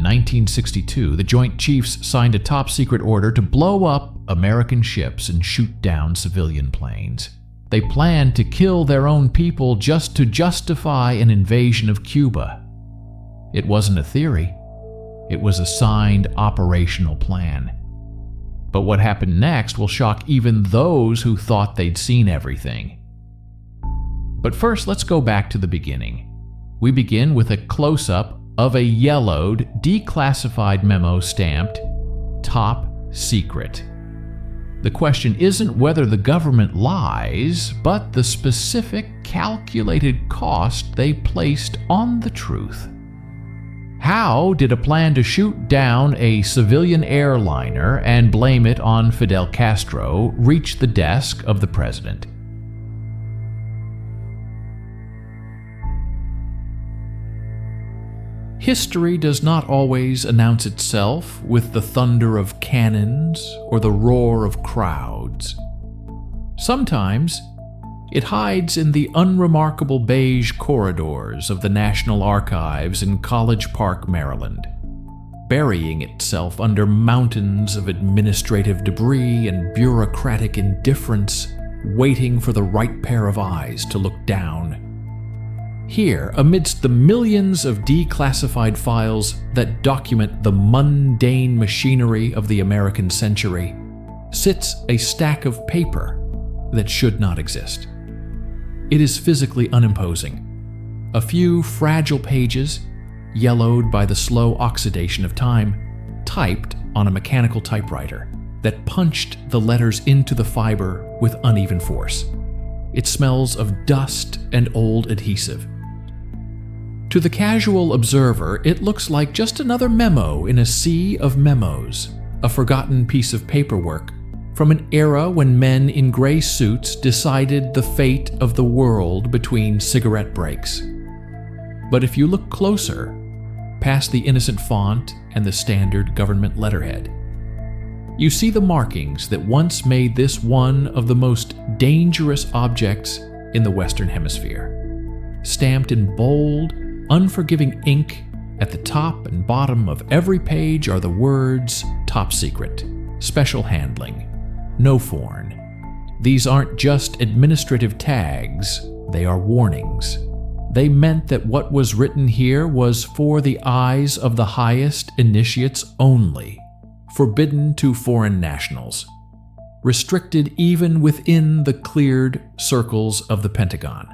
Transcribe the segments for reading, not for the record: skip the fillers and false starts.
1962, the Joint Chiefs signed a top-secret order to blow up American ships and shoot down civilian planes. They planned to kill their own people just to justify an invasion of Cuba. It wasn't a theory. It was a signed operational plan. But what happened next will shock even those who thought they'd seen everything. But first, let's go back to the beginning. We begin with a close-up of a yellowed, declassified memo stamped Top Secret. The question isn't whether the government lies, but the specific calculated cost they placed on the truth. How did a plan to shoot down a civilian airliner and blame it on Fidel Castro reach the desk of the president? History does not always announce itself with the thunder of cannons or the roar of crowds. Sometimes it hides in the unremarkable beige corridors of the National Archives in College Park, Maryland, burying itself under mountains of administrative debris and bureaucratic indifference, waiting for the right pair of eyes to look down. Here, amidst the millions of declassified files that document the mundane machinery of the American century, sits a stack of paper that should not exist. It is physically unimposing. A few fragile pages, yellowed by the slow oxidation of time, typed on a mechanical typewriter that punched the letters into the fiber with uneven force. It smells of dust and old adhesive. To the casual observer, it looks like just another memo in a sea of memos, a forgotten piece of paperwork from an era when men in gray suits decided the fate of the world between cigarette breaks. But if you look closer, past the innocent font and the standard government letterhead, you see the markings that once made this one of the most dangerous objects in the Western Hemisphere. Stamped in bold, unforgiving ink, at the top and bottom of every page are the words Top Secret, Special Handling, No Foreign. These aren't just administrative tags, they are warnings. They meant that what was written here was for the eyes of the highest initiates only, forbidden to foreign nationals, restricted even within the cleared circles of the Pentagon.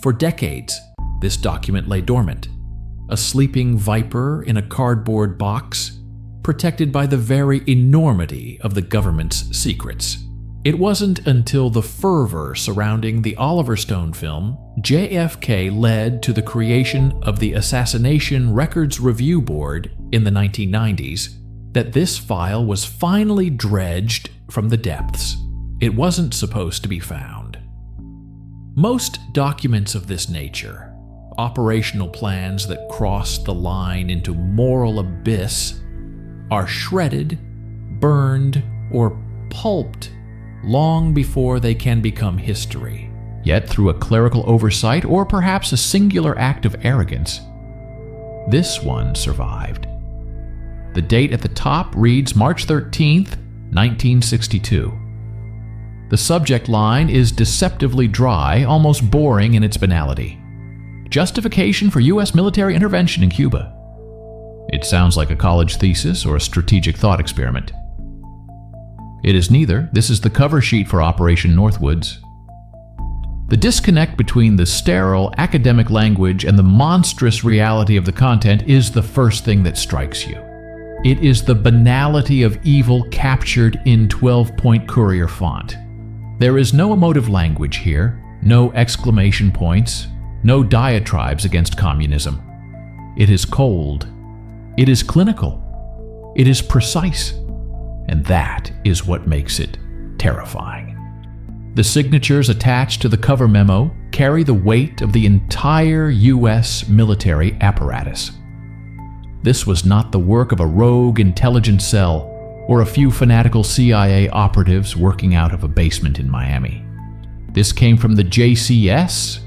For decades, this document lay dormant, a sleeping viper in a cardboard box, protected by the very enormity of the government's secrets. It wasn't until the fervor surrounding the Oliver Stone film, JFK led to the creation of the Assassination Records Review Board in the 1990s, that this file was finally dredged from the depths. It wasn't supposed to be found. Most documents of this nature, operational plans that cross the line into moral abyss, are shredded, burned, or pulped long before they can become history. Yet through a clerical oversight or perhaps a singular act of arrogance, this one survived. The date at the top reads March 13th, 1962. The subject line is deceptively dry, almost boring in its banality. Justification for U.S. military intervention in Cuba. It sounds like a college thesis or a strategic thought experiment. It is neither. This is the cover sheet for Operation Northwoods. The disconnect between the sterile academic language and the monstrous reality of the content is the first thing that strikes you. It is the banality of evil captured in 12-point courier font. There is no emotive language here, no exclamation points, no diatribes against communism. It is cold. It is clinical. It is precise. And that is what makes it terrifying. The signatures attached to the cover memo carry the weight of the entire U.S. military apparatus. This was not the work of a rogue intelligence cell or a few fanatical CIA operatives working out of a basement in Miami. This came from the JCS,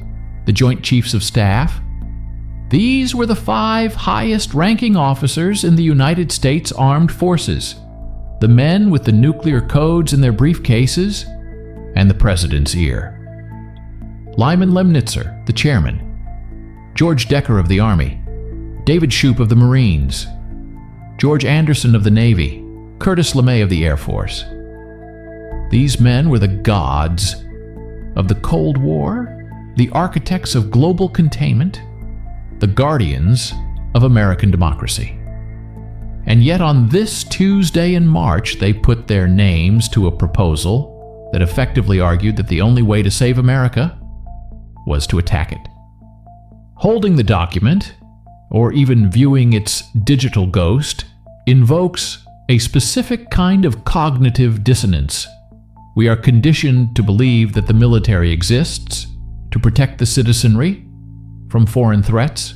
the Joint Chiefs of Staff, These were the 5 highest-ranking officers in the United States Armed Forces, the men with the nuclear codes in their briefcases and the president's ear. Lyman Lemnitzer, the chairman, George Decker of the Army, David Shoup of the Marines, George Anderson of the Navy, Curtis LeMay of the Air Force. These men were the gods of the Cold War, the architects of global containment, the guardians of American democracy. And yet on this Tuesday in March, they put their names to a proposal that effectively argued that the only way to save America was to attack it. Holding the document, or even viewing its digital ghost, invokes a specific kind of cognitive dissonance. We are conditioned to believe that the military exists to protect the citizenry from foreign threats.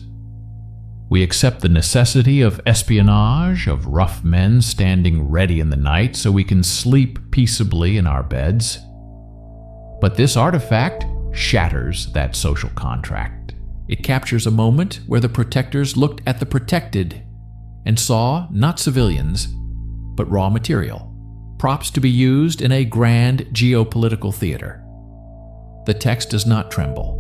We accept the necessity of espionage, of rough men standing ready in the night so we can sleep peaceably in our beds. But this artifact shatters that social contract. It captures a moment where the protectors looked at the protected and saw not civilians, but raw material, props to be used in a grand geopolitical theater. The text does not tremble.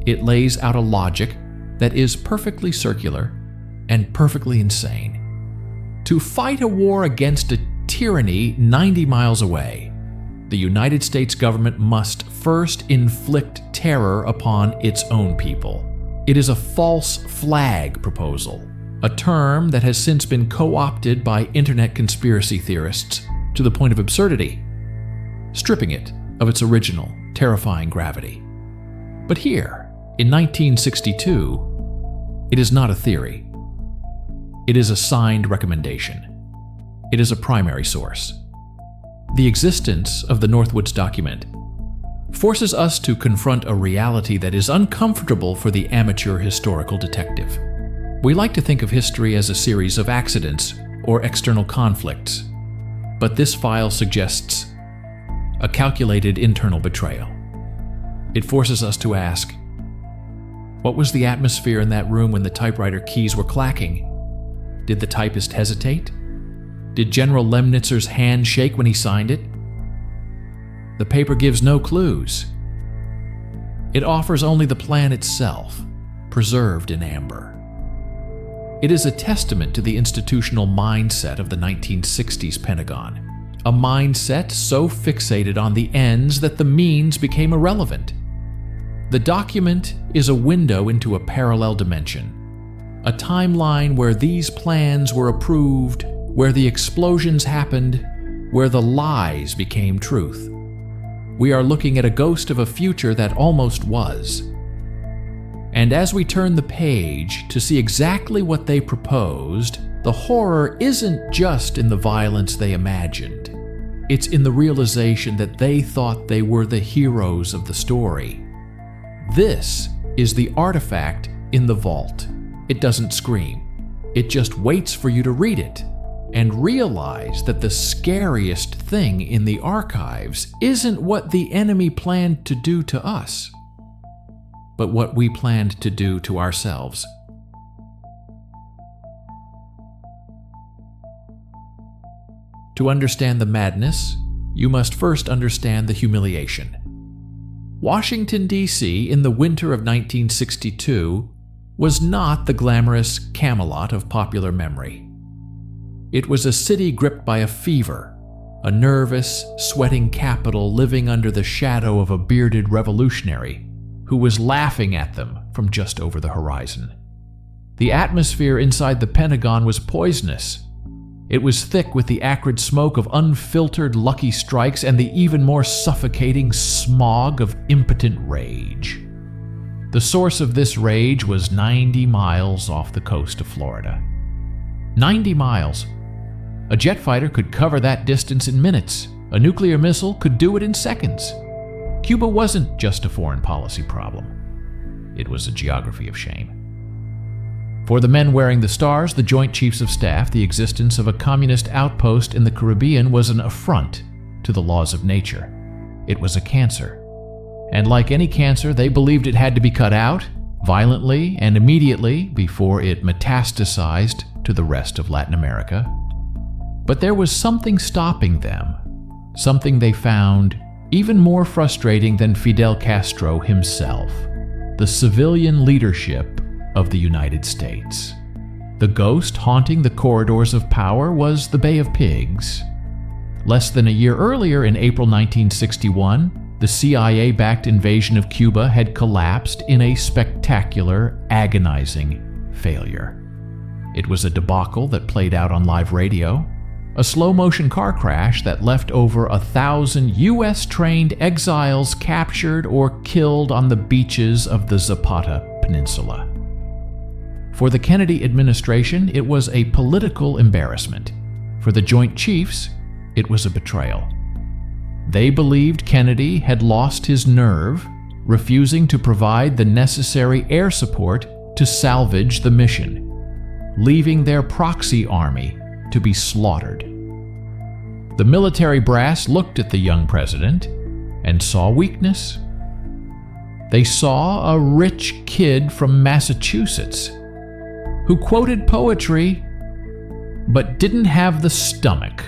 It lays out a logic that is perfectly circular and perfectly insane. To fight a war against a tyranny 90 miles away, the United States government must first inflict terror upon its own people. It is a false flag proposal, a term that has since been co-opted by internet conspiracy theorists to the point of absurdity, stripping it of its original, terrifying gravity. But here, in 1962, it is not a theory. It is a signed recommendation. It is a primary source. The existence of the Northwoods document forces us to confront a reality that is uncomfortable for the amateur historical detective. We like to think of history as a series of accidents or external conflicts, but this file suggests a calculated internal betrayal. It forces us to ask, what was the atmosphere in that room when the typewriter keys were clacking? Did the typist hesitate? Did General Lemnitzer's hand shake when he signed it? The paper gives no clues. It offers only the plan itself, preserved in amber. It is a testament to the institutional mindset of the 1960s Pentagon, a mindset so fixated on the ends that the means became irrelevant. The document is a window into a parallel dimension, a timeline where these plans were approved, where the explosions happened, where the lies became truth. We are looking at a ghost of a future that almost was. And as we turn the page to see exactly what they proposed, the horror isn't just in the violence they imagined. It's in the realization that they thought they were the heroes of the story. This is the artifact in the vault. It doesn't scream. It just waits for you to read it and realize that the scariest thing in the archives isn't what the enemy planned to do to us, but what we planned to do to ourselves. To understand the madness, you must first understand the humiliation. Washington, D.C. in the winter of 1962 was not the glamorous Camelot of popular memory. It was a city gripped by a fever, a nervous, sweating capital living under the shadow of a bearded revolutionary who was laughing at them from just over the horizon. The atmosphere inside the Pentagon was poisonous. It was thick with the acrid smoke of unfiltered Lucky Strikes and the even more suffocating smog of impotent rage. The source of this rage was 90 miles off the coast of Florida. 90 miles. A jet fighter could cover that distance in minutes. A nuclear missile could do it in seconds. Cuba wasn't just a foreign policy problem. It was a geography of shame. For the men wearing the stars, the Joint Chiefs of Staff, the existence of a communist outpost in the Caribbean was an affront to the laws of nature. It was a cancer. And like any cancer, they believed it had to be cut out violently and immediately before it metastasized to the rest of Latin America. But there was something stopping them, something they found even more frustrating than Fidel Castro himself: the civilian leadership of the United States. The ghost haunting the corridors of power was the Bay of Pigs. Less than a year earlier, in April 1961, the CIA-backed invasion of Cuba had collapsed in a spectacular, agonizing failure. It was a debacle that played out on live radio, a slow-motion car crash that left over 1,000 U.S.-trained exiles captured or killed on the beaches of the Zapata Peninsula. For the Kennedy administration, it was a political embarrassment. For the Joint Chiefs, it was a betrayal. They believed Kennedy had lost his nerve, refusing to provide the necessary air support to salvage the mission, leaving their proxy army to be slaughtered. The military brass looked at the young president and saw weakness. They saw a rich kid from Massachusetts who quoted poetry but didn't have the stomach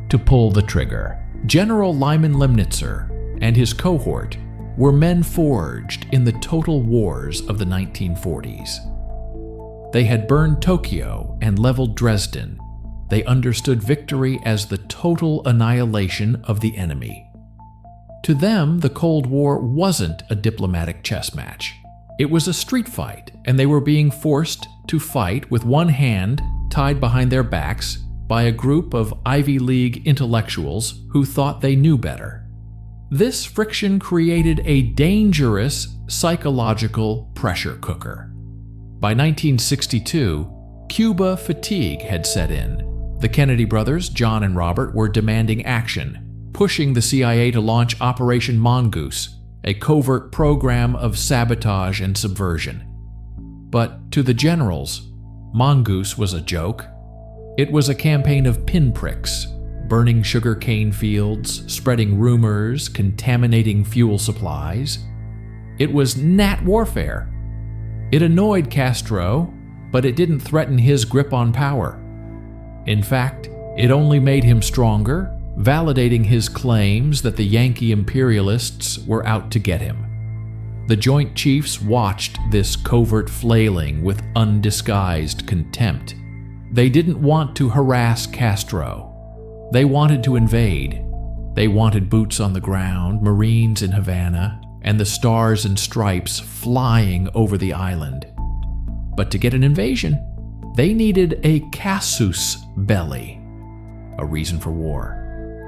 to pull the trigger. General Lyman Lemnitzer and his cohort were men forged in the total wars of the 1940s. They had burned Tokyo and leveled Dresden. They understood victory as the total annihilation of the enemy. To them, the Cold War wasn't a diplomatic chess match. It was a street fight, and they were being forced to fight with one hand tied behind their backs by a group of Ivy League intellectuals who thought they knew better. This friction created a dangerous psychological pressure cooker. By 1962, Cuba fatigue had set in. The Kennedy brothers, John and Robert, were demanding action, pushing the CIA to launch Operation Mongoose, a covert program of sabotage and subversion. But to the generals, Mongoose was a joke. It was a campaign of pinpricks, burning sugar cane fields, spreading rumors, contaminating fuel supplies. It was gnat warfare. It annoyed Castro, but it didn't threaten his grip on power. In fact, it only made him stronger, validating his claims that the Yankee imperialists were out to get him. The Joint Chiefs watched this covert flailing with undisguised contempt. They didn't want to harass Castro. They wanted to invade. They wanted boots on the ground, Marines in Havana, and the stars and stripes flying over the island. But to get an invasion, they needed a casus belli, a reason for war.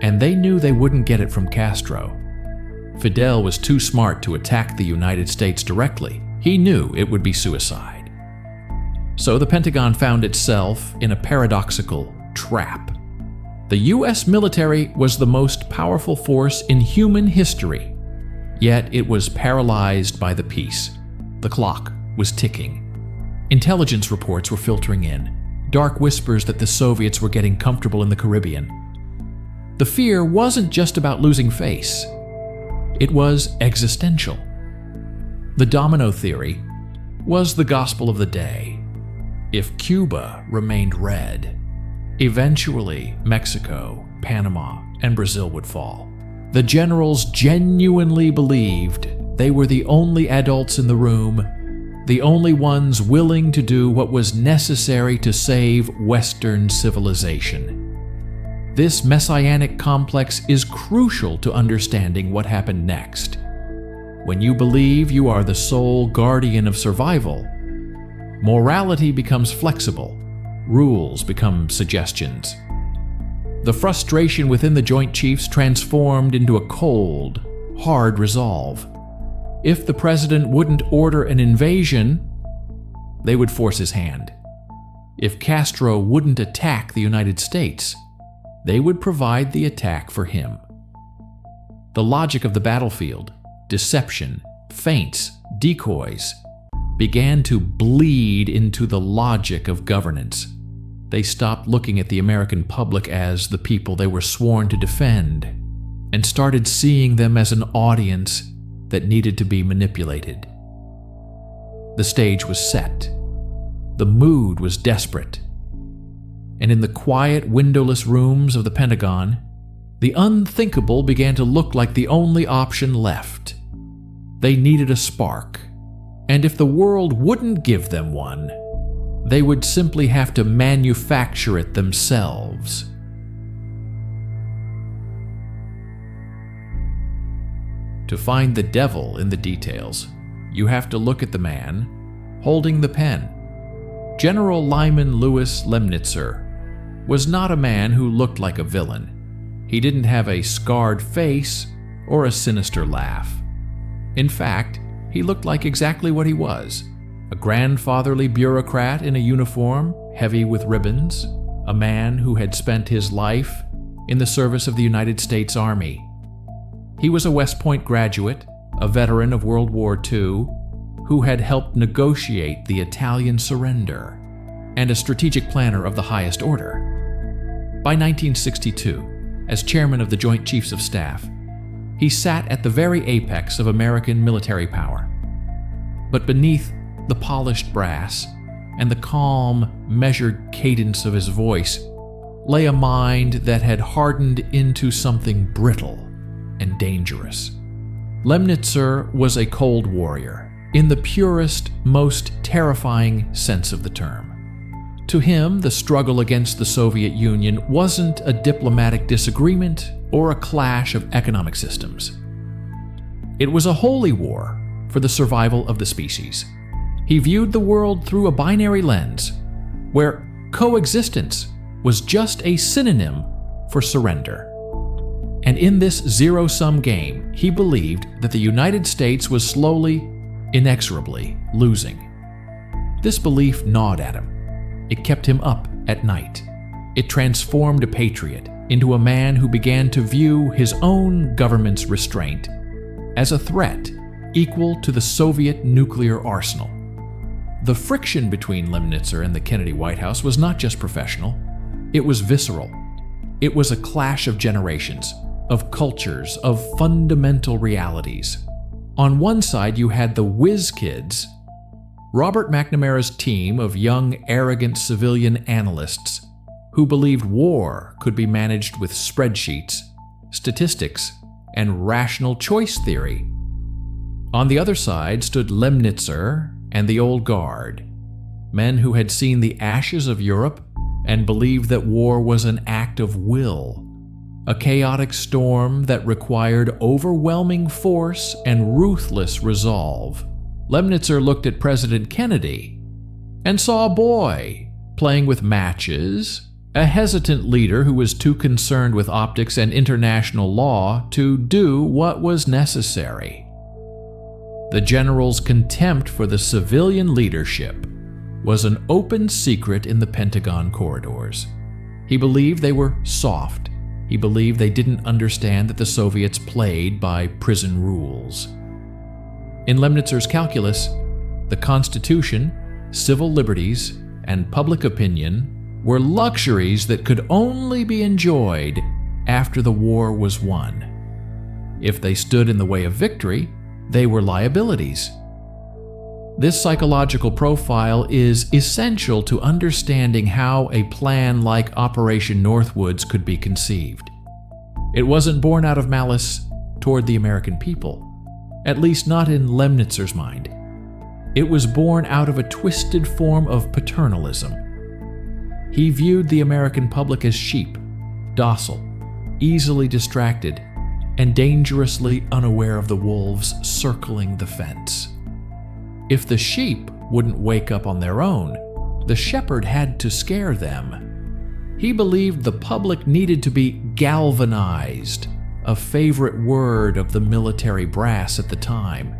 And they knew they wouldn't get it from Castro. Fidel was too smart to attack the United States directly. He knew it would be suicide. So the Pentagon found itself in a paradoxical trap. The U.S. military was the most powerful force in human history, yet it was paralyzed by the peace. The clock was ticking. Intelligence reports were filtering in, dark whispers that the Soviets were getting comfortable in the Caribbean. The fear wasn't just about losing face. It was existential. The domino theory was the gospel of the day. If Cuba remained red, eventually Mexico, Panama, and Brazil would fall. The generals genuinely believed they were the only adults in the room, the only ones willing to do what was necessary to save Western civilization. This messianic complex is crucial to understanding what happened next. When you believe you are the sole guardian of survival, morality becomes flexible, rules become suggestions. The frustration within the Joint Chiefs transformed into a cold, hard resolve. If the president wouldn't order an invasion, they would force his hand. If Castro wouldn't attack the United States, they would provide the attack for him. The logic of the battlefield, deception, feints, decoys, began to bleed into the logic of governance. They stopped looking at the American public as the people they were sworn to defend, and started seeing them as an audience that needed to be manipulated. The stage was set. The mood was desperate. And in the quiet, windowless rooms of the Pentagon, the unthinkable began to look like the only option left. They needed a spark, and if the world wouldn't give them one, they would simply have to manufacture it themselves. To find the devil in the details, you have to look at the man holding the pen. General Lyman Lewis Lemnitzer was not a man who looked like a villain. He didn't have a scarred face or a sinister laugh. In fact, he looked like exactly what he was: a grandfatherly bureaucrat in a uniform heavy with ribbons, a man who had spent his life in the service of the United States Army. He was a West Point graduate, a veteran of World War II, who had helped negotiate the Italian surrender, and a strategic planner of the highest order. By 1962, as chairman of the Joint Chiefs of Staff, he sat at the very apex of American military power. But beneath the polished brass and the calm, measured cadence of his voice lay a mind that had hardened into something brittle and dangerous. Lemnitzer was a cold warrior, in the purest, most terrifying sense of the term. To him, the struggle against the Soviet Union wasn't a diplomatic disagreement or a clash of economic systems. It was a holy war for the survival of the species. He viewed the world through a binary lens, where coexistence was just a synonym for surrender. And in this zero-sum game, he believed that the United States was slowly, inexorably losing. This belief gnawed at him. It kept him up at night. It transformed a patriot into a man who began to view his own government's restraint as a threat equal to the Soviet nuclear arsenal. The friction between Lemnitzer and the Kennedy White House was not just professional, it was visceral. It was a clash of generations, of cultures, of fundamental realities. On one side, you had the whiz kids, Robert McNamara's team of young, arrogant civilian analysts who believed war could be managed with spreadsheets, statistics, and rational choice theory. On the other side stood Lemnitzer and the old guard, men who had seen the ashes of Europe and believed that war was an act of will, a chaotic storm that required overwhelming force and ruthless resolve. Lemnitzer looked at President Kennedy and saw a boy playing with matches, a hesitant leader who was too concerned with optics and international law to do what was necessary. The general's contempt for the civilian leadership was an open secret in the Pentagon corridors. He believed they were soft. He believed they didn't understand that the Soviets played by prison rules. In Lemnitzer's calculus, the Constitution, civil liberties, and public opinion were luxuries that could only be enjoyed after the war was won. If they stood in the way of victory, they were liabilities. This psychological profile is essential to understanding how a plan like Operation Northwoods could be conceived. It wasn't born out of malice toward the American people, at least not in Lemnitzer's mind. It was born out of a twisted form of paternalism. He viewed the American public as sheep, docile, easily distracted, and dangerously unaware of the wolves circling the fence. If the sheep wouldn't wake up on their own, the shepherd had to scare them. He believed the public needed to be galvanized, a favorite word of the military brass at the time.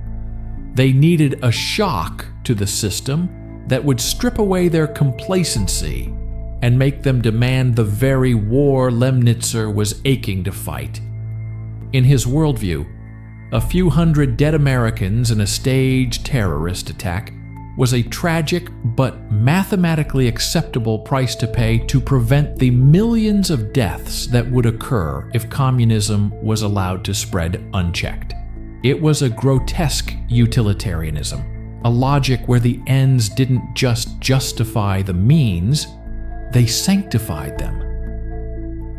They needed a shock to the system that would strip away their complacency and make them demand the very war Lemnitzer was aching to fight. In his worldview, a few hundred dead Americans in a staged terrorist attack was a tragic but mathematically acceptable price to pay to prevent the millions of deaths that would occur if communism was allowed to spread unchecked. It was a grotesque utilitarianism, a logic where the ends didn't just justify the means, they sanctified them.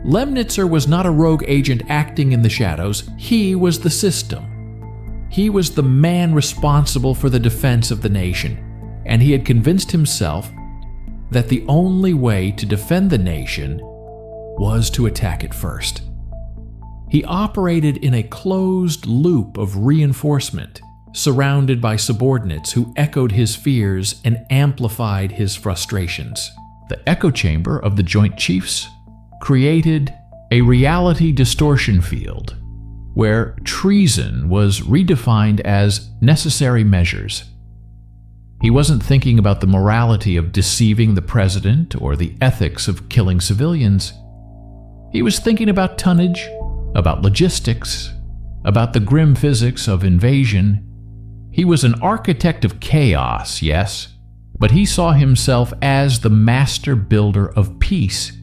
Lemnitzer was not a rogue agent acting in the shadows, he was the system. He was the man responsible for the defense of the nation, and he had convinced himself that the only way to defend the nation was to attack it first. He operated in a closed loop of reinforcement, surrounded by subordinates who echoed his fears and amplified his frustrations. The echo chamber of the Joint Chiefs created a reality distortion field where treason was redefined as necessary measures. He wasn't thinking about the morality of deceiving the president or the ethics of killing civilians. He was thinking about tonnage, about logistics, about the grim physics of invasion. He was an architect of chaos, yes, but he saw himself as the master builder of peace.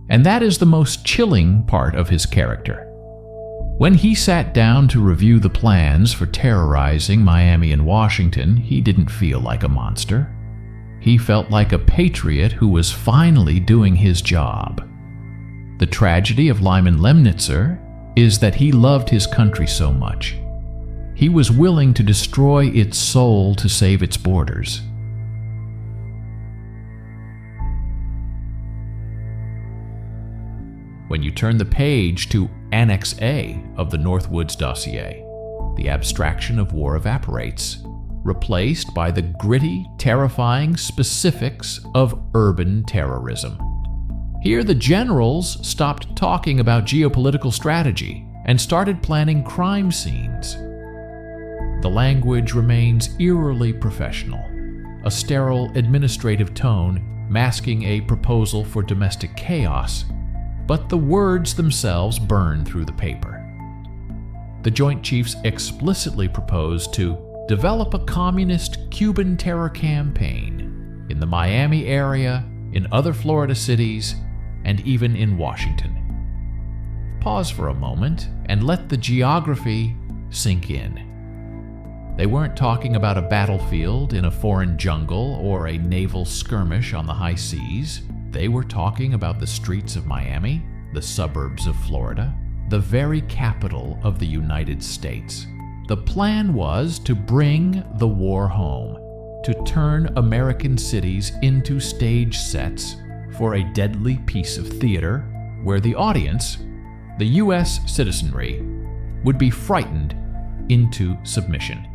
And that is the most chilling part of his character. When he sat down to review the plans for terrorizing Miami and Washington, he didn't feel like a monster. He felt like a patriot who was finally doing his job. The tragedy of Lyman Lemnitzer is that he loved his country so much. He was willing to destroy its soul to save its borders. When you turn the page to Annex A of the Northwoods dossier, the abstraction of war evaporates, replaced by the gritty, terrifying specifics of urban terrorism. Here the generals stopped talking about geopolitical strategy and started planning crime scenes. The language remains eerily professional, a sterile administrative tone masking a proposal for domestic chaos, but the words themselves burn through the paper. The Joint Chiefs explicitly proposed to develop a communist Cuban terror campaign in the Miami area, in other Florida cities, and even in Washington. Pause for a moment and let the geography sink in. They weren't talking about a battlefield in a foreign jungle or a naval skirmish on the high seas. They were talking about the streets of Miami, the suburbs of Florida, the very capital of the United States. The plan was to bring the war home, to turn American cities into stage sets for a deadly piece of theater where the audience, the U.S. citizenry, would be frightened into submission.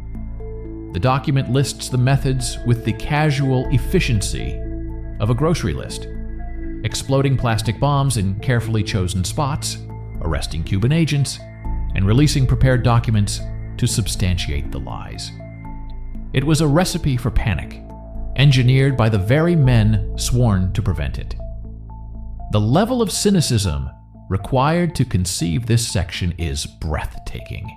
The document lists the methods with the casual efficiency of a grocery list: exploding plastic bombs in carefully chosen spots, arresting Cuban agents, and releasing prepared documents to substantiate the lies. It was a recipe for panic, engineered by the very men sworn to prevent it. The level of cynicism required to conceive this section is breathtaking.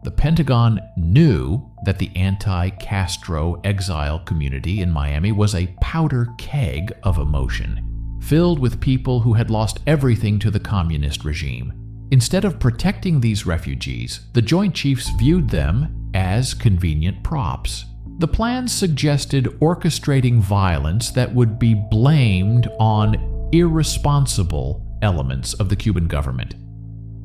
The Pentagon knew that the anti-Castro exile community in Miami was a powder keg of emotion, filled with people who had lost everything to the communist regime. Instead of protecting these refugees, the Joint Chiefs viewed them as convenient props. The plans suggested orchestrating violence that would be blamed on irresponsible elements of the Cuban government,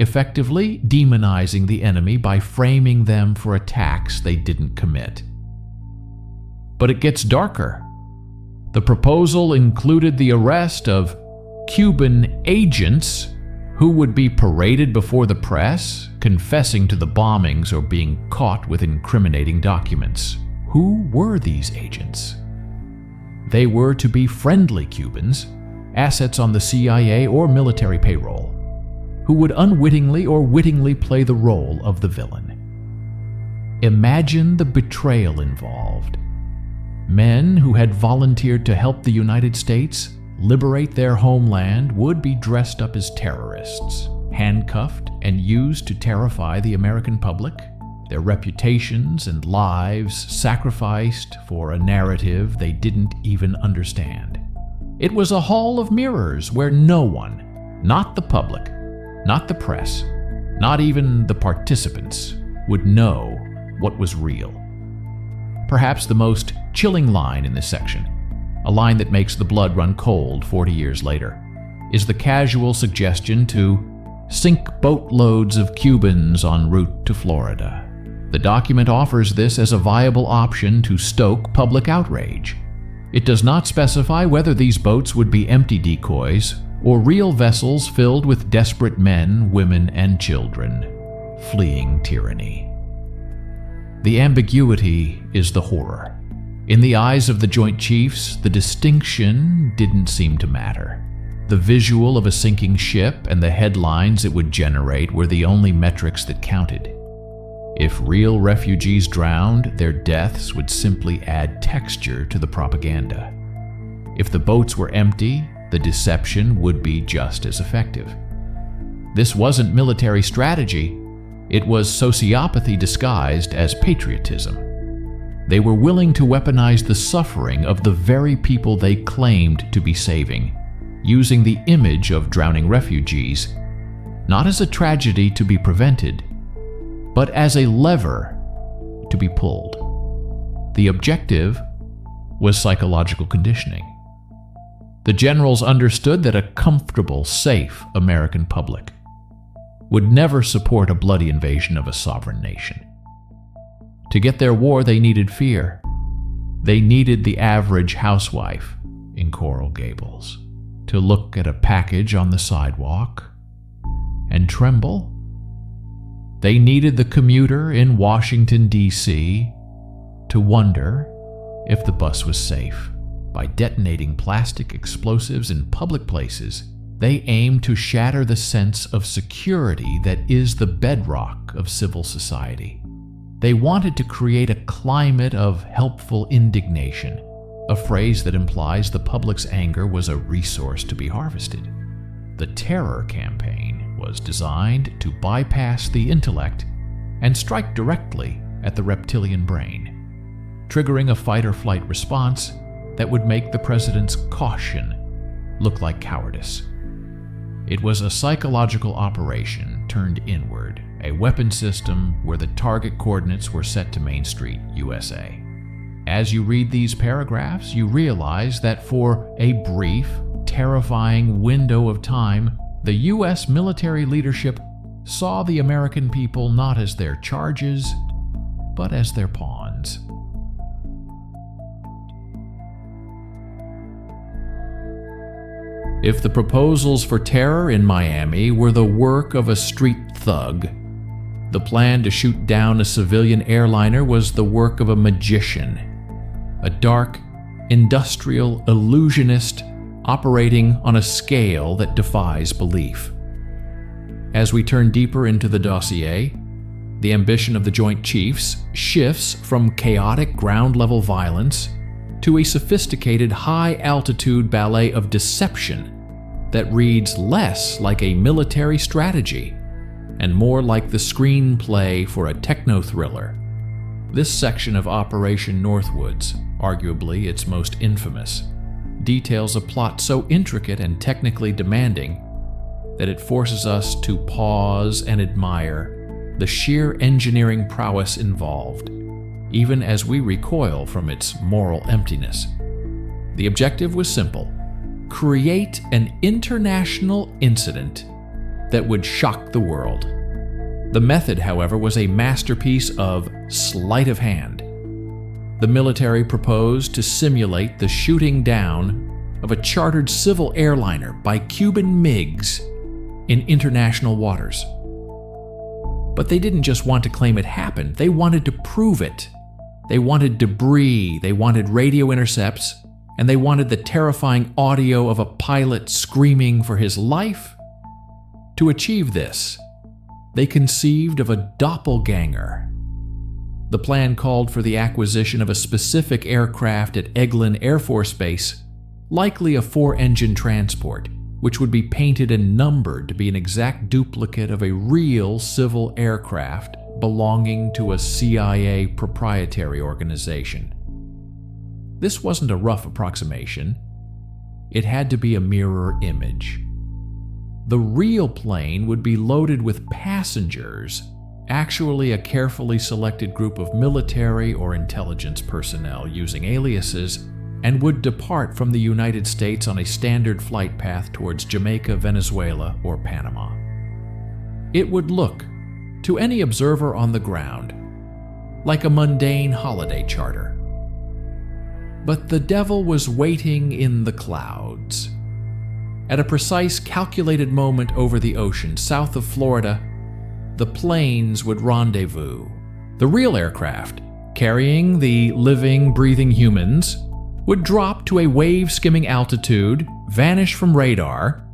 effectively demonizing the enemy by framing them for attacks they didn't commit. But it gets darker. The proposal included the arrest of Cuban agents who would be paraded before the press, confessing to the bombings or being caught with incriminating documents. Who were these agents? They were to be friendly Cubans, assets on the CIA or military payroll, who would unwittingly or wittingly play the role of the villain. Imagine the betrayal involved. Men who had volunteered to help the United States liberate their homeland would be dressed up as terrorists, handcuffed and used to terrify the American public, their reputations and lives sacrificed for a narrative they didn't even understand. It was a hall of mirrors where no one, not the public, not the press, not even the participants, would know what was real. Perhaps the most chilling line in this section, a line that makes the blood run cold 40 years later, is the casual suggestion to sink boatloads of Cubans en route to Florida. The document offers this as a viable option to stoke public outrage. It does not specify whether these boats would be empty decoys or real vessels filled with desperate men, women, and children fleeing tyranny. The ambiguity is the horror. In the eyes of the Joint Chiefs, the distinction didn't seem to matter. The visual of a sinking ship and the headlines it would generate were the only metrics that counted. If real refugees drowned, their deaths would simply add texture to the propaganda. If the boats were empty, the deception would be just as effective. This wasn't military strategy. It was sociopathy disguised as patriotism. They were willing to weaponize the suffering of the very people they claimed to be saving, using the image of drowning refugees, not as a tragedy to be prevented, but as a lever to be pulled. The objective was psychological conditioning. The generals understood that a comfortable, safe American public would never support a bloody invasion of a sovereign nation. To get their war, they needed fear. They needed the average housewife in Coral Gables to look at a package on the sidewalk and tremble. They needed the commuter in Washington, D.C. to wonder if the bus was safe. By detonating plastic explosives in public places, they aimed to shatter the sense of security that is the bedrock of civil society. They wanted to create a climate of helpful indignation, a phrase that implies the public's anger was a resource to be harvested. The terror campaign was designed to bypass the intellect and strike directly at the reptilian brain, triggering a fight-or-flight response that would make the president's caution look like cowardice. It was a psychological operation turned inward, a weapon system where the target coordinates were set to Main Street, USA. As you read these paragraphs, you realize that for a brief, terrifying window of time, the U.S. military leadership saw the American people not as their charges, but as their pawns. If the proposals for terror in Miami were the work of a street thug, the plan to shoot down a civilian airliner was the work of a magician, a dark, industrial illusionist operating on a scale that defies belief. As we turn deeper into the dossier, the ambition of the Joint Chiefs shifts from chaotic ground-level violence to a sophisticated high-altitude ballet of deception that reads less like a military strategy and more like the screenplay for a techno-thriller. This section of Operation Northwoods, arguably its most infamous, details a plot so intricate and technically demanding that it forces us to pause and admire the sheer engineering prowess involved, even as we recoil from its moral emptiness. The objective was simple: create an international incident that would shock the world. The method, however, was a masterpiece of sleight of hand. The military proposed to simulate the shooting down of a chartered civil airliner by Cuban MiGs in international waters. But they didn't just want to claim it happened, they wanted to prove it. They wanted debris, they wanted radio intercepts, and they wanted the terrifying audio of a pilot screaming for his life. To achieve this, they conceived of a doppelganger. The plan called for the acquisition of a specific aircraft at Eglin Air Force Base, likely a 4-engine transport, which would be painted and numbered to be an exact duplicate of a real civil aircraft belonging to a CIA proprietary organization. This wasn't a rough approximation. It had to be a mirror image. The real plane would be loaded with passengers actually a carefully selected group of military or intelligence personnel using aliases, and would depart from the United States on a standard flight path towards Jamaica, Venezuela, or Panama. It would look, to any observer on the ground, like a mundane holiday charter. But the devil was waiting in the clouds. At a precise, calculated moment over the ocean south of Florida, the planes would rendezvous. The real aircraft, carrying the living, breathing humans, would drop to a wave-skimming altitude, vanish from radar,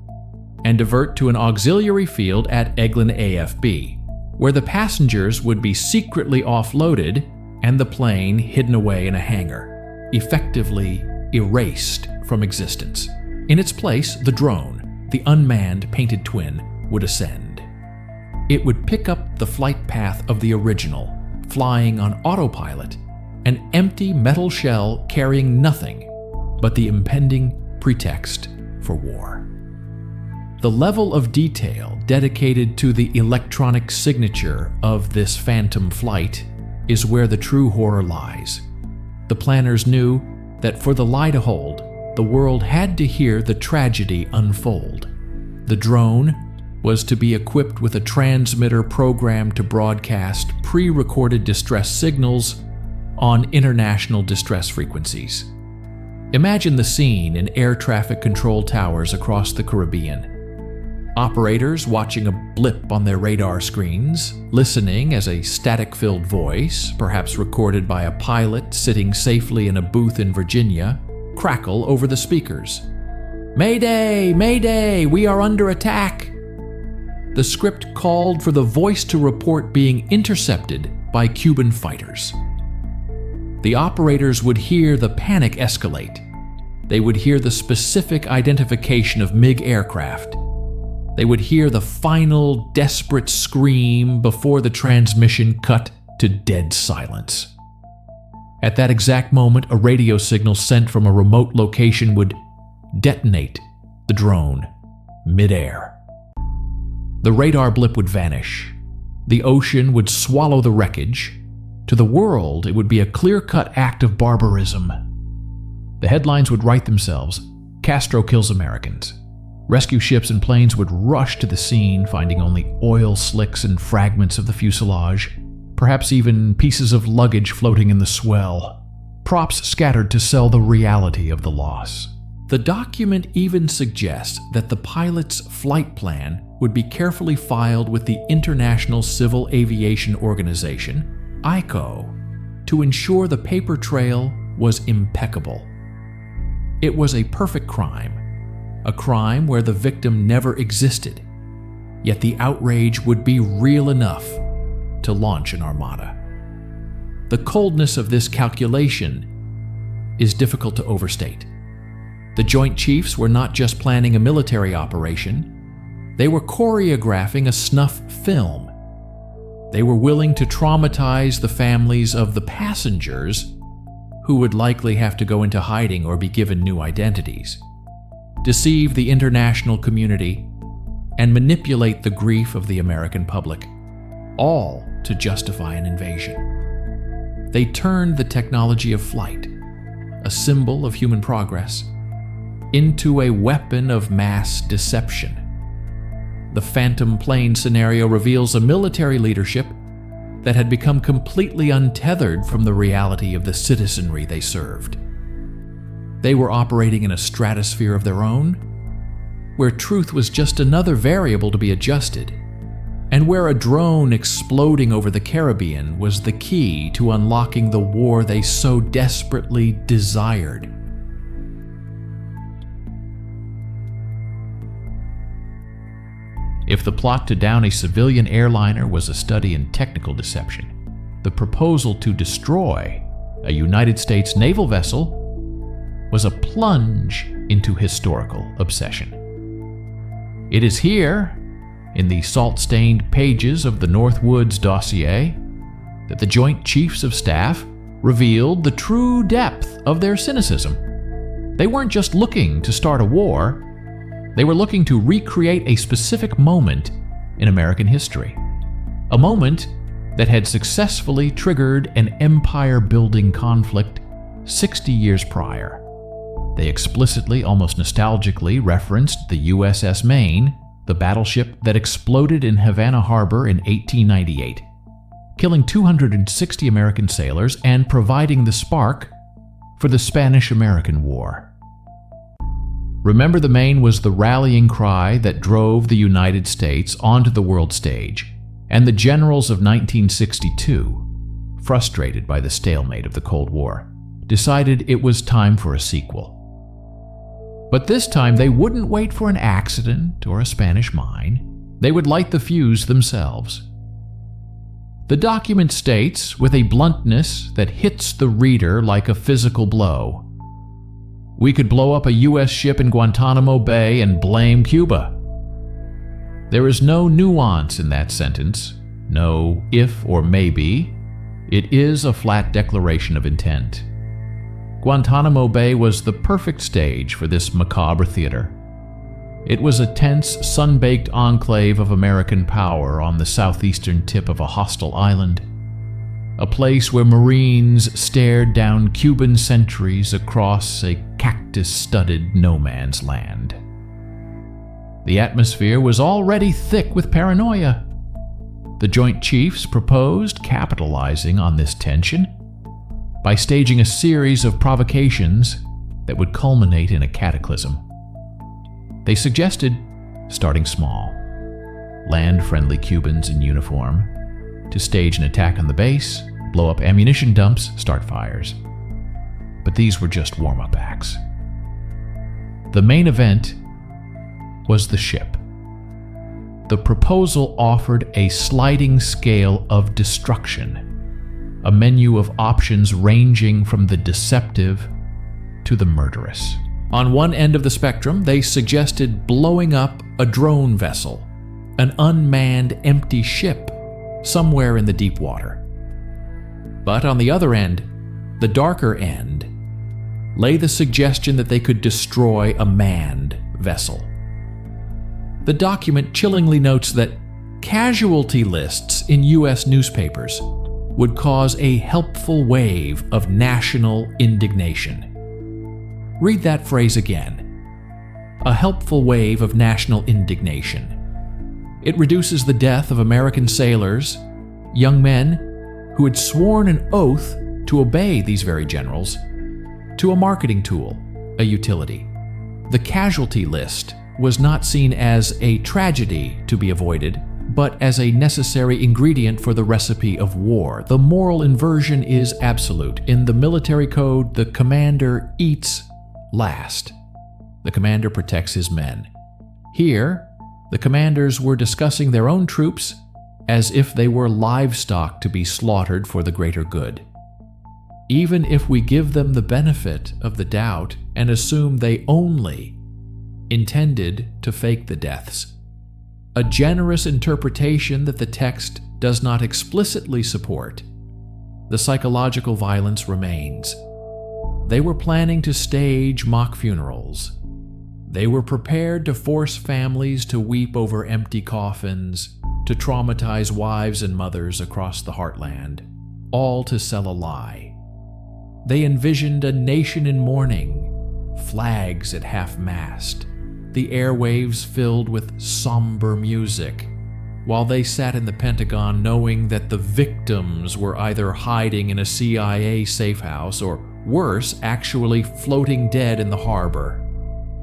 and divert to an auxiliary field at Eglin AFB, where the passengers would be secretly offloaded and the plane hidden away in a hangar, effectively erased from existence. In its place, the drone, the unmanned painted twin, would ascend. It would pick up the flight path of the original, flying on autopilot, an empty metal shell carrying nothing but the impending pretext for war. The level of detail dedicated to the electronic signature of this phantom flight is where the true horror lies. The planners knew that for the lie to hold, the world had to hear the tragedy unfold. The drone was to be equipped with a transmitter programmed to broadcast pre-recorded distress signals on international distress frequencies. Imagine the scene in air traffic control towers across the Caribbean. Operators watching a blip on their radar screens, listening as a static-filled voice, perhaps recorded by a pilot sitting safely in a booth in Virginia, crackle over the speakers. "Mayday! Mayday! We are under attack!" The script called for the voice to report being intercepted by Cuban fighters. The operators would hear the panic escalate. They would hear the specific identification of MiG aircraft. They would hear the final desperate scream before the transmission cut to dead silence. At that exact moment, a radio signal sent from a remote location would detonate the drone mid-air. The radar blip would vanish. The ocean would swallow the wreckage. To the world, it would be a clear-cut act of barbarism. The headlines would write themselves: Castro kills Americans. Rescue ships and planes would rush to the scene, finding only oil slicks and fragments of the fuselage, perhaps even pieces of luggage floating in the swell. Props scattered to sell the reality of the loss. The document even suggests that the pilot's flight plan would be carefully filed with the International Civil Aviation Organization, ICAO, to ensure the paper trail was impeccable. It was a perfect crime, a crime where the victim never existed, yet the outrage would be real enough to launch an armada. The coldness of this calculation is difficult to overstate. The Joint Chiefs were not just planning a military operation, they were choreographing a snuff film. They were willing to traumatize the families of the passengers who would likely have to go into hiding or be given new identities, deceive the international community, and manipulate the grief of the American public, all to justify an invasion. They turned the technology of flight, a symbol of human progress, into a weapon of mass deception. The phantom plane scenario reveals a military leadership that had become completely untethered from the reality of the citizenry they served. They were operating in a stratosphere of their own, where truth was just another variable to be adjusted, and where a drone exploding over the Caribbean was the key to unlocking the war they so desperately desired. If the plot to down a civilian airliner was a study in technical deception, the proposal to destroy a United States naval vessel was a plunge into historical obsession. It is here, in the salt-stained pages of the Northwoods dossier, that the Joint Chiefs of Staff revealed the true depth of their cynicism. They weren't just looking to start a war, they were looking to recreate a specific moment in American history. A moment that had successfully triggered an empire-building conflict 60 years prior. They explicitly, almost nostalgically, referenced the USS Maine, the battleship that exploded in Havana Harbor in 1898, killing 260 American sailors and providing the spark for the Spanish-American War. Remember the Maine was the rallying cry that drove the United States onto the world stage, and the generals of 1962, frustrated by the stalemate of the Cold War, decided it was time for a sequel. But this time they wouldn't wait for an accident or a Spanish mine. They would light the fuse themselves. The document states, with a bluntness that hits the reader like a physical blow, "We could blow up a U.S. ship in Guantanamo Bay and blame Cuba." There is no nuance in that sentence, no if or maybe. It is a flat declaration of intent. Guantanamo Bay was the perfect stage for this macabre theater. It was a tense, sun-baked enclave of American power on the southeastern tip of a hostile island, a place where Marines stared down Cuban sentries across a cactus-studded no-man's land. The atmosphere was already thick with paranoia. The Joint Chiefs proposed capitalizing on this tension by staging a series of provocations that would culminate in a cataclysm. They suggested starting small, land friendly Cubans in uniform to stage an attack on the base, blow up ammunition dumps, start fires. But these were just warm-up acts. The main event was the ship. The proposal offered a sliding scale of destruction, a menu of options ranging from the deceptive to the murderous. On one end of the spectrum, they suggested blowing up a drone vessel, an unmanned empty ship somewhere in the deep water. But on the other end, the darker end, lay the suggestion that they could destroy a manned vessel. The document chillingly notes that casualty lists in U.S. newspapers would cause a helpful wave of national indignation. Read that phrase again. A helpful wave of national indignation. It reduces the death of American sailors, young men who had sworn an oath to obey these very generals, to a marketing tool, a utility. The casualty list was not seen as a tragedy to be avoided, but as a necessary ingredient for the recipe of war. The moral inversion is absolute. In the military code, the commander eats last. The commander protects his men. Here, the commanders were discussing their own troops as if they were livestock to be slaughtered for the greater good. Even if we give them the benefit of the doubt and assume they only intended to fake the deaths, a generous interpretation that the text does not explicitly support, the psychological violence remains. They were planning to stage mock funerals. They were prepared to force families to weep over empty coffins, to traumatize wives and mothers across the heartland, all to sell a lie. They envisioned a nation in mourning, flags at half-mast, the airwaves filled with somber music, while they sat in the Pentagon knowing that the victims were either hiding in a CIA safe house or, worse, actually floating dead in the harbor,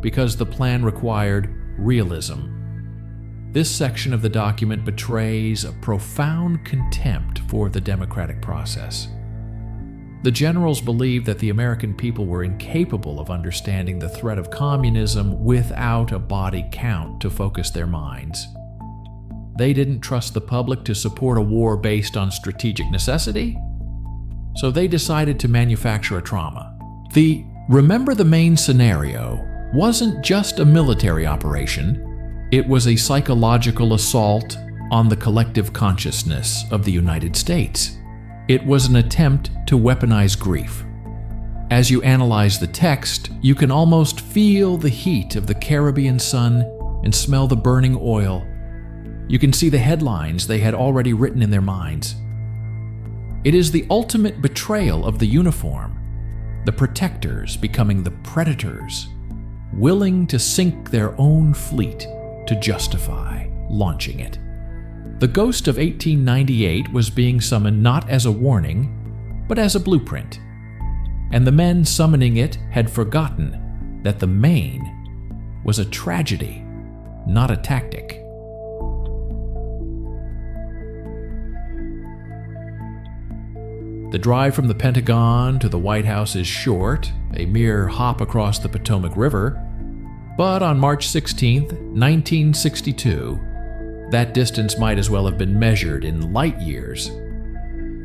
because the plan required realism. This section of the document betrays a profound contempt for the democratic process. The generals believed that the American people were incapable of understanding the threat of communism without a body count to focus their minds. They didn't trust the public to support a war based on strategic necessity, so they decided to manufacture a trauma. The Remember the Maine scenario wasn't just a military operation, it was a psychological assault on the collective consciousness of the United States. It was an attempt to weaponize grief. As you analyze the text, you can almost feel the heat of the Caribbean sun and smell the burning oil. You can see the headlines they had already written in their minds. It is the ultimate betrayal of the uniform, the protectors becoming the predators, willing to sink their own fleet to justify launching it. The ghost of 1898 was being summoned not as a warning, but as a blueprint, and the men summoning it had forgotten that the Maine was a tragedy, not a tactic. The drive from the Pentagon to the White House is short, a mere hop across the Potomac River, but on March 16, 1962, that distance might as well have been measured in light years.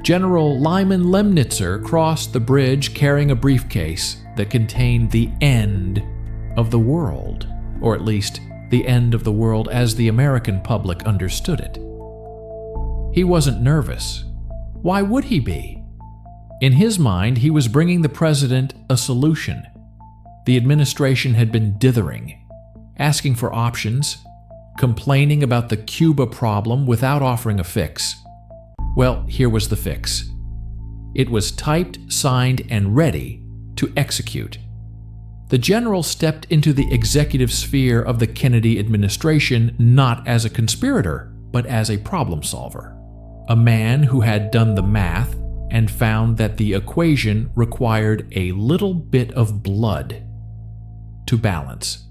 General Lyman Lemnitzer crossed the bridge carrying a briefcase that contained the end of the world, or at least the end of the world as the American public understood it. He wasn't nervous. Why would he be? In his mind, he was bringing the president a solution. The administration had been dithering, asking for options, complaining about the Cuba problem without offering a fix. Well, here was the fix. It was typed, signed, and ready to execute. The general stepped into the executive sphere of the Kennedy administration not as a conspirator, but as a problem solver. A man who had done the math and found that the equation required a little bit of blood to balance.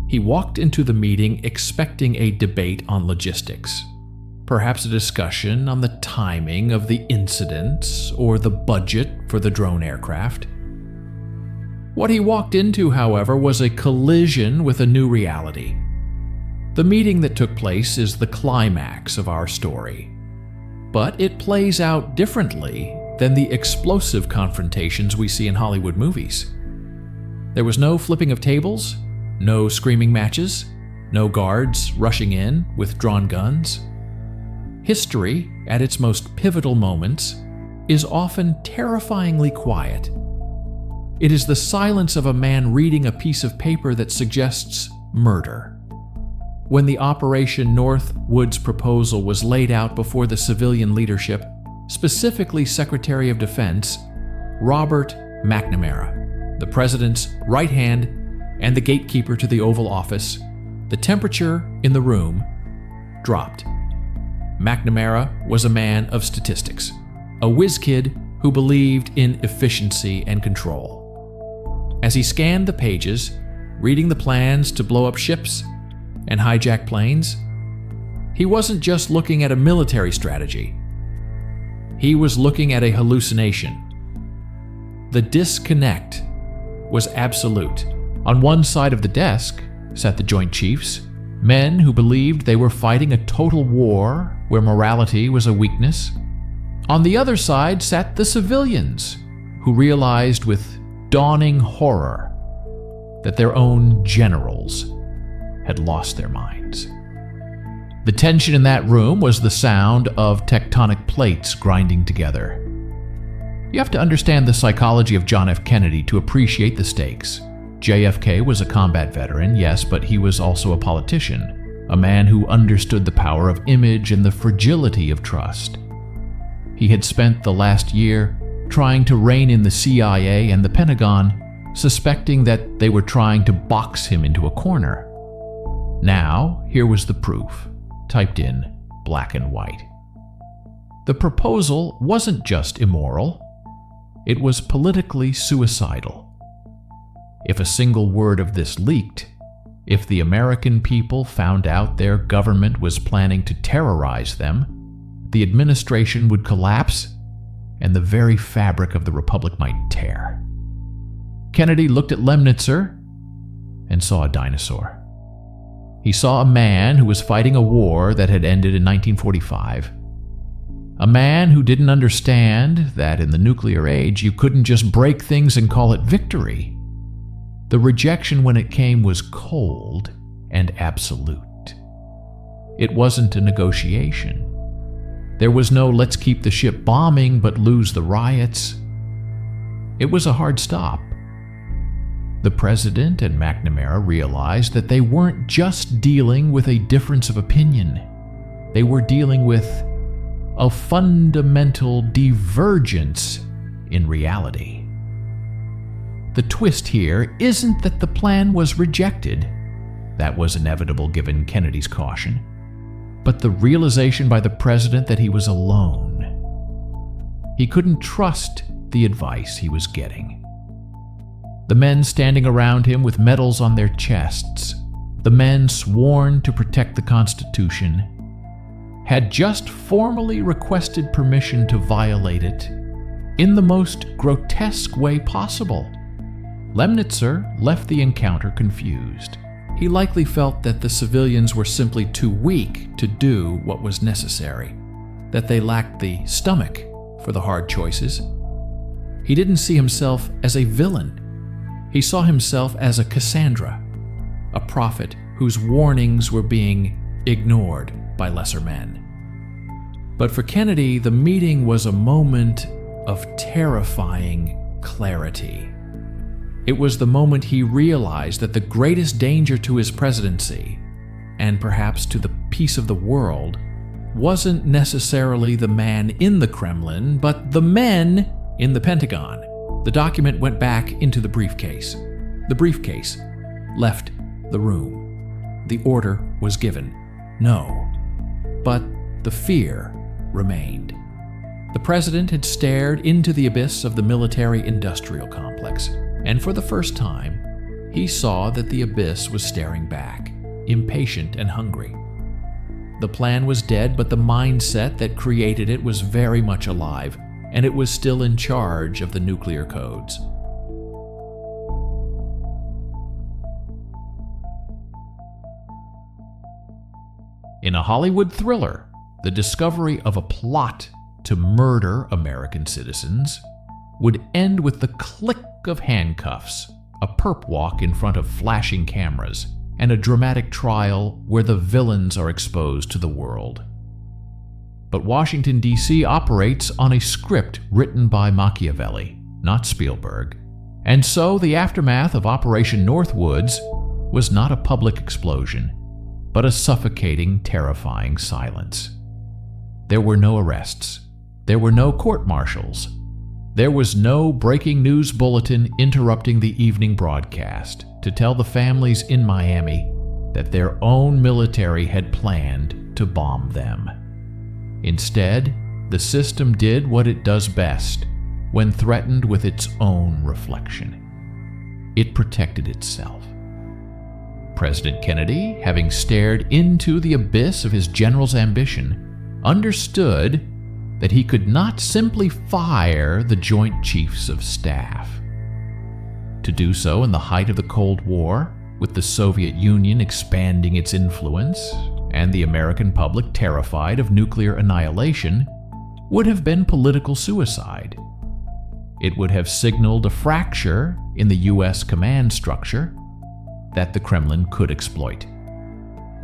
He walked into the meeting expecting a debate on logistics, perhaps a discussion on the timing of the incidents or the budget for the drone aircraft. What he walked into, however, was a collision with a new reality. The meeting that took place is the climax of our story, but it plays out differently than the explosive confrontations we see in Hollywood movies. There was no flipping of tables, no screaming matches, no guards rushing in with drawn guns. History, at its most pivotal moments, is often terrifyingly quiet. It is the silence of a man reading a piece of paper that suggests murder. When the Operation Northwoods proposal was laid out before the civilian leadership, specifically Secretary of Defense Robert McNamara, the president's right hand and the gatekeeper to the Oval Office, the temperature in the room dropped. McNamara was a man of statistics, a whiz kid who believed in efficiency and control. As he scanned the pages, reading the plans to blow up ships and hijack planes, he wasn't just looking at a military strategy. He was looking at a hallucination. The disconnect was absolute. On one side of the desk sat the Joint Chiefs, men who believed they were fighting a total war where morality was a weakness. On the other side sat the civilians, who realized with dawning horror that their own generals had lost their minds. The tension in that room was the sound of tectonic plates grinding together. You have to understand the psychology of John F. Kennedy to appreciate the stakes. JFK was a combat veteran, yes, but he was also a politician, a man who understood the power of image and the fragility of trust. He had spent the last year trying to rein in the CIA and the Pentagon, suspecting that they were trying to box him into a corner. Now, here was the proof, typed in black and white. The proposal wasn't just immoral, it was politically suicidal. If a single word of this leaked, if the American people found out their government was planning to terrorize them, the administration would collapse and the very fabric of the republic might tear. Kennedy looked at Lemnitzer and saw a dinosaur. He saw a man who was fighting a war that had ended in 1945. A man who didn't understand that in the nuclear age you couldn't just break things and call it victory. The rejection when it came was cold and absolute. It wasn't a negotiation. There was no let's keep the ship bombing but lose the riots. It was a hard stop. The president and McNamara realized that they weren't just dealing with a difference of opinion. They were dealing with a fundamental divergence in reality. The twist here isn't that the plan was rejected. That was inevitable given Kennedy's caution. But the realization by the president that he was alone. He couldn't trust the advice he was getting. The men standing around him with medals on their chests, the men sworn to protect the Constitution, had just formally requested permission to violate it in the most grotesque way possible. Lemnitzer left the encounter confused. He likely felt that the civilians were simply too weak to do what was necessary, that they lacked the stomach for the hard choices. He didn't see himself as a villain. He saw himself as a Cassandra, a prophet whose warnings were being ignored by lesser men. But for Kennedy, the meeting was a moment of terrifying clarity. It was the moment he realized that the greatest danger to his presidency, and perhaps to the peace of the world, wasn't necessarily the man in the Kremlin, but the men in the Pentagon. The document went back into the briefcase. The briefcase left the room. The order was given. No. But the fear remained. The president had stared into the abyss of the military-industrial complex, and for the first time, he saw that the abyss was staring back, impatient and hungry. The plan was dead, but the mindset that created it was very much alive, and it was still in charge of the nuclear codes. In a Hollywood thriller, the discovery of a plot to murder American citizens would end with the click of handcuffs, a perp walk in front of flashing cameras, and a dramatic trial where the villains are exposed to the world. But Washington, D.C. operates on a script written by Machiavelli, not Spielberg, and so the aftermath of Operation Northwoods was not a public explosion, but a suffocating, terrifying silence. There were no arrests. There were no court-martials. There was no breaking news bulletin interrupting the evening broadcast to tell the families in Miami that their own military had planned to bomb them. Instead, the system did what it does best when threatened with its own reflection. It protected itself. President Kennedy, having stared into the abyss of his general's ambition, understood that he could not simply fire the Joint Chiefs of Staff. To do so in the height of the Cold War, with the Soviet Union expanding its influence and the American public terrified of nuclear annihilation, would have been political suicide. It would have signaled a fracture in the U.S. command structure that the Kremlin could exploit.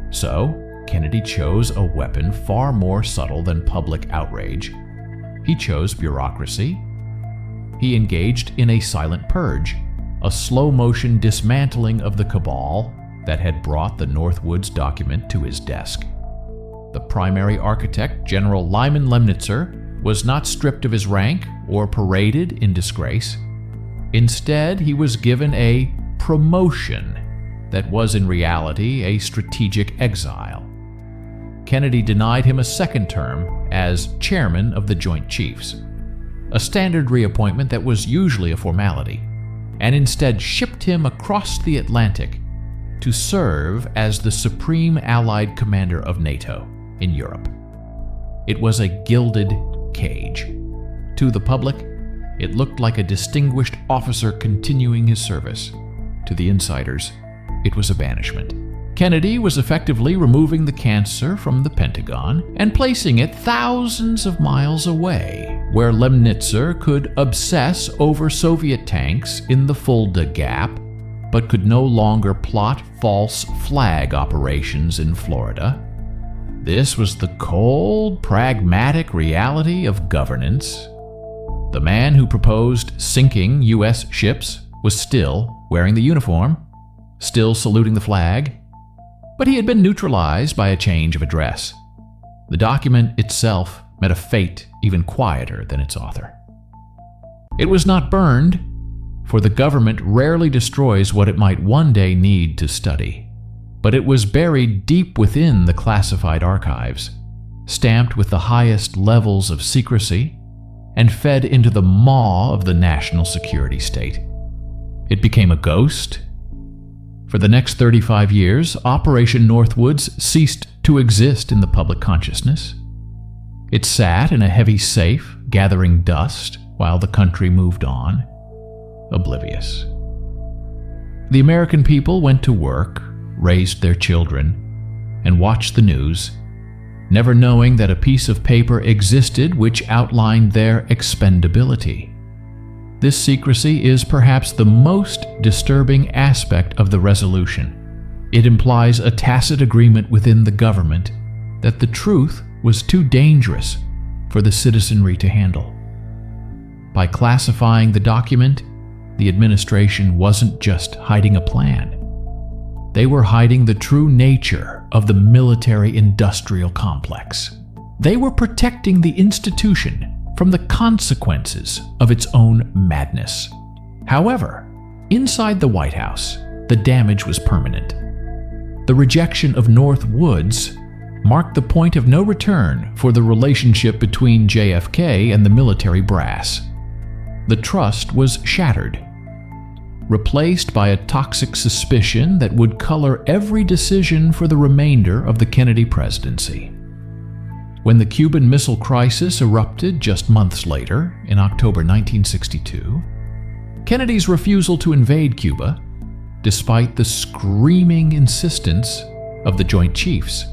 So, Kennedy chose a weapon far more subtle than public outrage. He chose bureaucracy. He engaged in a silent purge, a slow-motion dismantling of the cabal that had brought the Northwoods document to his desk. The primary architect, General Lyman Lemnitzer, was not stripped of his rank or paraded in disgrace. Instead, he was given a promotion that was in reality a strategic exile. Kennedy denied him a second term as chairman of the Joint Chiefs, a standard reappointment that was usually a formality, and instead shipped him across the Atlantic to serve as the supreme allied commander of NATO in Europe. It was a gilded cage. To the public, it looked like a distinguished officer continuing his service. To the insiders, it was a banishment. Kennedy was effectively removing the cancer from the Pentagon and placing it thousands of miles away, where Lemnitzer could obsess over Soviet tanks in the Fulda Gap, but could no longer plot false flag operations in Florida. This was the cold, pragmatic reality of governance. The man who proposed sinking U.S. ships was still wearing the uniform, still saluting the flag, but he had been neutralized by a change of address. The document itself met a fate even quieter than its author. It was not burned, for the government rarely destroys what it might one day need to study, but it was buried deep within the classified archives, stamped with the highest levels of secrecy, and fed into the maw of the national security state. It became a ghost. For the next 35 years, Operation Northwoods ceased to exist in the public consciousness. It sat in a heavy safe, gathering dust, while the country moved on, oblivious. The American people went to work, raised their children, and watched the news, never knowing that a piece of paper existed which outlined their expendability. This secrecy is perhaps the most disturbing aspect of the resolution. It implies a tacit agreement within the government that the truth was too dangerous for the citizenry to handle. By classifying the document, the administration wasn't just hiding a plan. They were hiding the true nature of the military-industrial complex. They were protecting the institution from the consequences of its own madness. However, inside the White House, the damage was permanent. The rejection of Northwoods marked the point of no return for the relationship between JFK and the military brass. The trust was shattered, replaced by a toxic suspicion that would color every decision for the remainder of the Kennedy presidency. When the Cuban Missile Crisis erupted just months later, in October 1962, Kennedy's refusal to invade Cuba, despite the screaming insistence of the Joint Chiefs,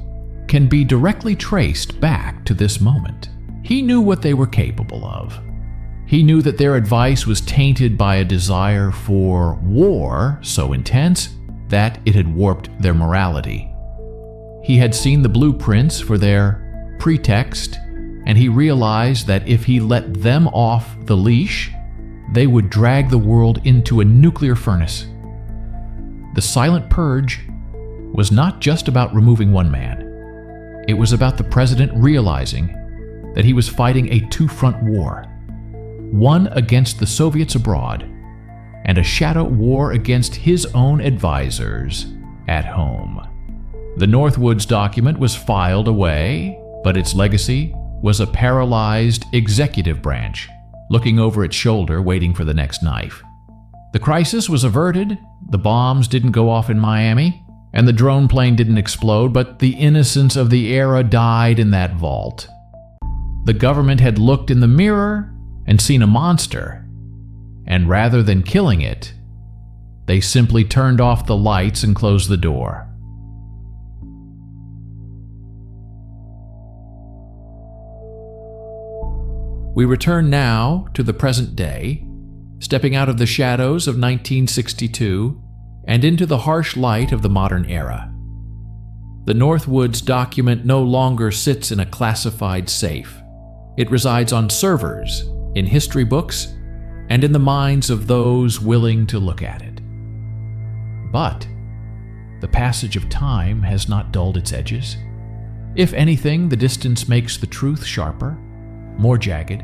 can be directly traced back to this moment. He knew what they were capable of. He knew that their advice was tainted by a desire for war so intense that it had warped their morality. He had seen the blueprints for their pretext, and he realized that if he let them off the leash, they would drag the world into a nuclear furnace. The silent purge was not just about removing one man. It was about the president realizing that he was fighting a two-front war, one against the Soviets abroad, and a shadow war against his own advisors at home. The Northwoods document was filed away, but its legacy was a paralyzed executive branch, looking over its shoulder, waiting for the next knife. The crisis was averted, the bombs didn't go off in Miami, and the drone plane didn't explode, but the innocence of the era died in that vault. The government had looked in the mirror and seen a monster, and rather than killing it, they simply turned off the lights and closed the door. We return now to the present day, stepping out of the shadows of 1962 and into the harsh light of the modern era. The Northwoods document no longer sits in a classified safe. It resides on servers, in history books, and in the minds of those willing to look at it. But the passage of time has not dulled its edges. If anything, the distance makes the truth sharper, more jagged.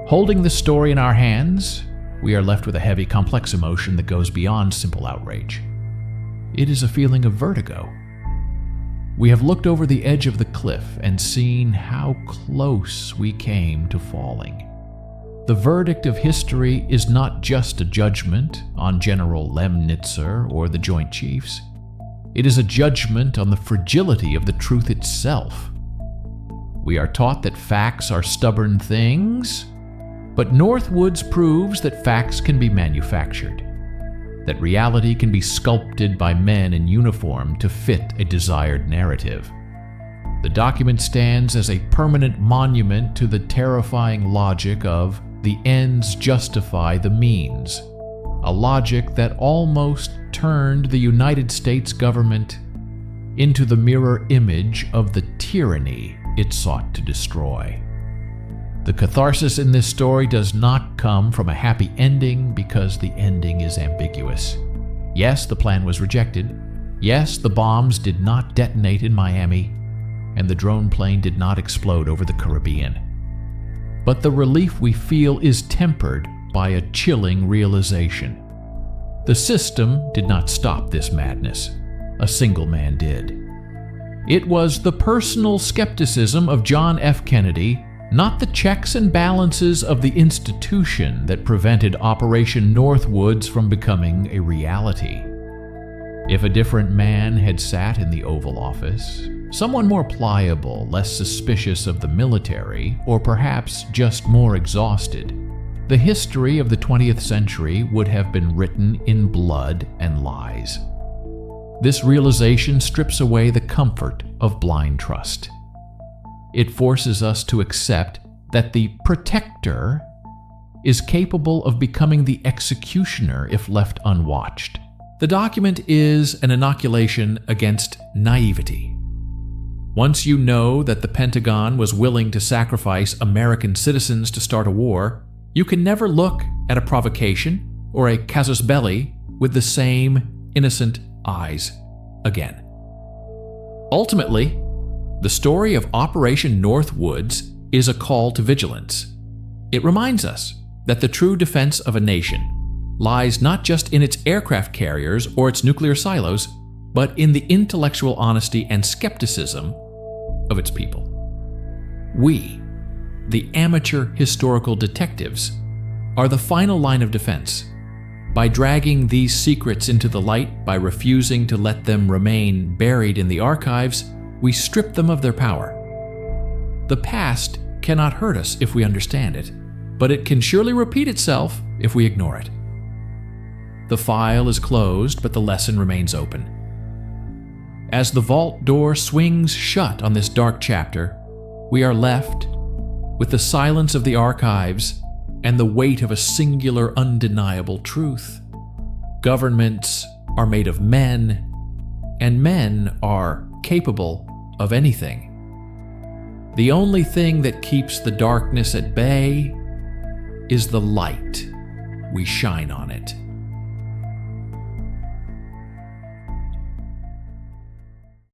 Holding the story in our hands, we are left with a heavy, complex emotion that goes beyond simple outrage. It is a feeling of vertigo. We have looked over the edge of the cliff and seen how close we came to falling. The verdict of history is not just a judgment on General Lemnitzer or the Joint Chiefs. It is a judgment on the fragility of the truth itself. We are taught that facts are stubborn things, but Northwoods proves that facts can be manufactured, that reality can be sculpted by men in uniform to fit a desired narrative. The document stands as a permanent monument to the terrifying logic of the ends justify the means, a logic that almost turned the United States government into the mirror image of the tyranny it sought to destroy. The catharsis in this story does not come from a happy ending because the ending is ambiguous. Yes, the plan was rejected. Yes, the bombs did not detonate in Miami. and the drone plane did not explode over the Caribbean. But the relief we feel is tempered by a chilling realization. The system did not stop this madness. A single man did. It was the personal skepticism of John F. Kennedy, not the checks and balances of the institution, that prevented Operation Northwoods from becoming a reality. If a different man had sat in the Oval Office, someone more pliable, less suspicious of the military, or perhaps just more exhausted, the history of the 20th century would have been written in blood and lies. This realization strips away the comfort of blind trust. It forces us to accept that the protector is capable of becoming the executioner if left unwatched. The document is an inoculation against naivety. Once you know that the Pentagon was willing to sacrifice American citizens to start a war, you can never look at a provocation or a casus belli with the same innocent eyes again. Ultimately, the story of Operation Northwoods is a call to vigilance. It reminds us that the true defense of a nation lies not just in its aircraft carriers or its nuclear silos, but in the intellectual honesty and skepticism of its people. We, the amateur historical detectives, are the final line of defense. By dragging these secrets into the light, by refusing to let them remain buried in the archives, we strip them of their power. The past cannot hurt us if we understand it, but it can surely repeat itself if we ignore it. The file is closed, but the lesson remains open. As the vault door swings shut on this dark chapter, we are left with the silence of the archives and the weight of a singular, undeniable truth. Governments are made of men, and men are capable of anything. The only thing that keeps the darkness at bay is the light we shine on it.